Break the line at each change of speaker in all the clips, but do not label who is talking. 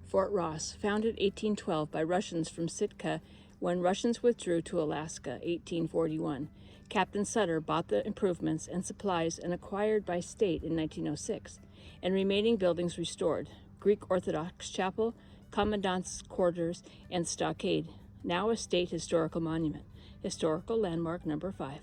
Fort Ross, founded 1812 by Russians from Sitka when Russians withdrew to Alaska, 1841. Captain Sutter bought the improvements and supplies and acquired by state in 1906, and remaining buildings restored: Greek Orthodox Chapel, Commandant's Quarters, and Stockade, now a state historical monument. Historical landmark number 5.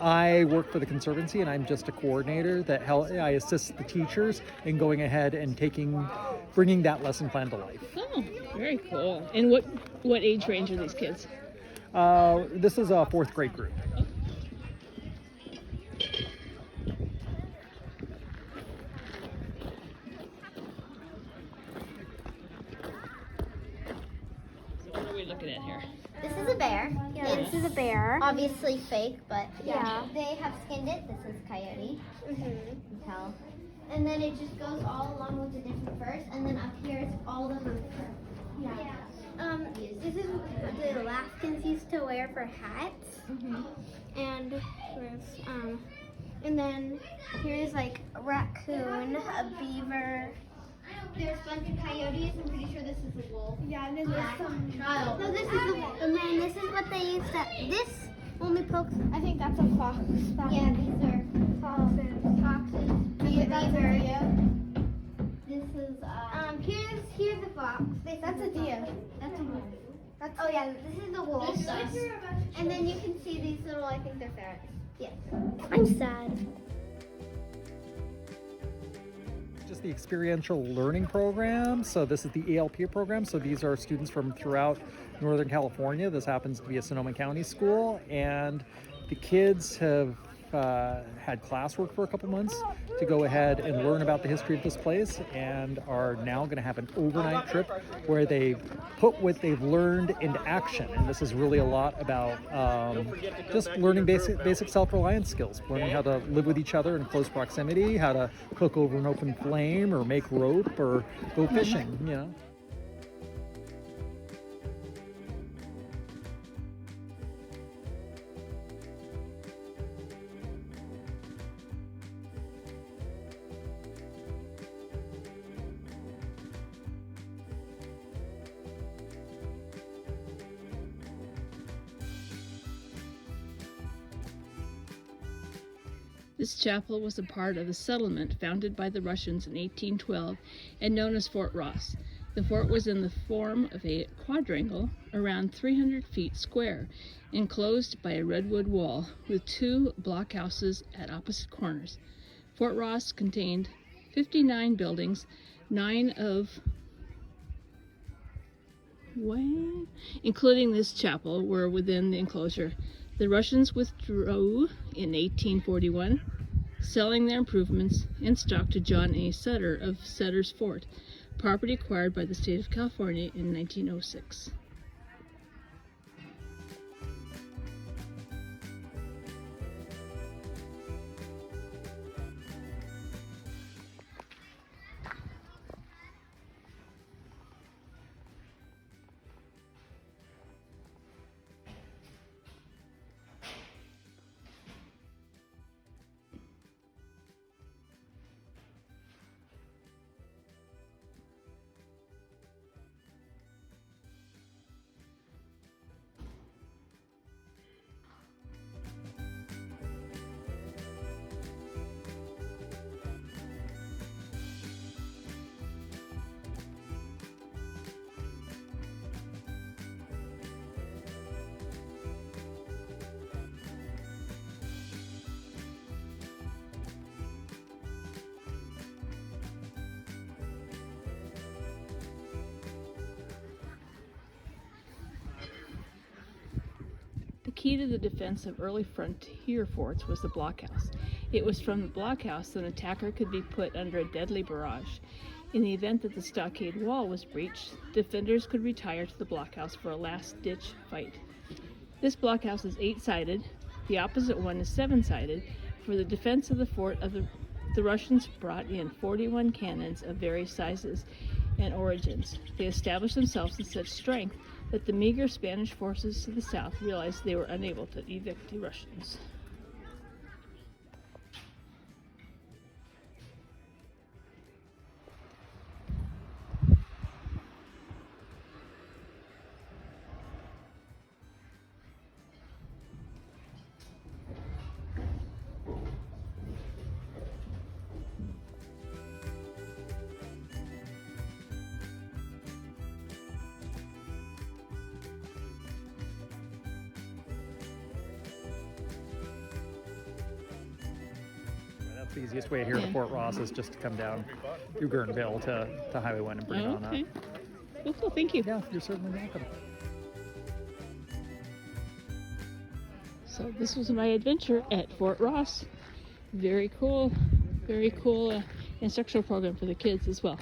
I work for the Conservancy, and I'm just a coordinator that I assist the teachers in going ahead and bringing that lesson plan to life.
Oh, very cool. And what age range are these kids?
This is a 4th grade group.
So what are we looking at here?
This is a bear.
Yeah, this is a bear.
Obviously fake, but
Yeah.
they have skinned it. This is coyote.
Mm-hmm.
You can tell. And then it just goes all along with the different furs, and then up here is all the hunt fur.
Yeah. This is what the Alaskans used to wear for hats. And there's, and then here's like a raccoon, a beaver.
There's a bunch of coyotes. I'm pretty sure this is a wolf.
Yeah, there's some.
Child.
No, this is the wolf. And then this is what they used to. This only pokes. I think that's a fox.
Yeah, these are foxes. Beaver. This is
Here's the fox. That's a deer.
That's a wolf.
Oh yeah, this is the wolf.
This is-
And then you can see these little. I think they're ferrets.
Yes.
I'm sad.
Just the experiential learning program. So this is the ALP program. So these are students from throughout Northern California. This happens to be a Sonoma County school, and the kids have had classwork for a couple months to go ahead and learn about the history of this place, and are now going to have an overnight trip where they put what they've learned into action. And this is really a lot about just learning basic self-reliance skills, learning how to live with each other in close proximity, how to cook over an open flame, or make rope, or go fishing, you know.
This chapel was a part of the settlement founded by the Russians in 1812 and known as Fort Ross. The fort was in the form of a quadrangle around 300 feet square, enclosed by a redwood wall with 2 blockhouses at opposite corners. Fort Ross contained 59 buildings, 9 of including this chapel, were within the enclosure. The Russians withdrew in 1841, selling their improvements and stock to John A. Sutter of Sutter's Fort, property acquired by the state of California in 1906. The key to the defense of early frontier forts was the blockhouse. It was from the blockhouse that an attacker could be put under a deadly barrage. In the event that the stockade wall was breached, defenders could retire to the blockhouse for a last-ditch fight. This blockhouse is 8-sided. The opposite one is 7-sided. For the defense of the fort, the Russians brought in 41 cannons of various sizes and origins. They established themselves in such strength that the meager Spanish forces to the south realized they were unable to evict the Russians.
That's the easiest way here to Fort Ross is just to come down through Guerneville to Highway 1 and bring on up.
Okay. Cool, thank you.
Yeah, you're certainly welcome.
So this was my adventure at Fort Ross. Very cool instructional program for the kids as well.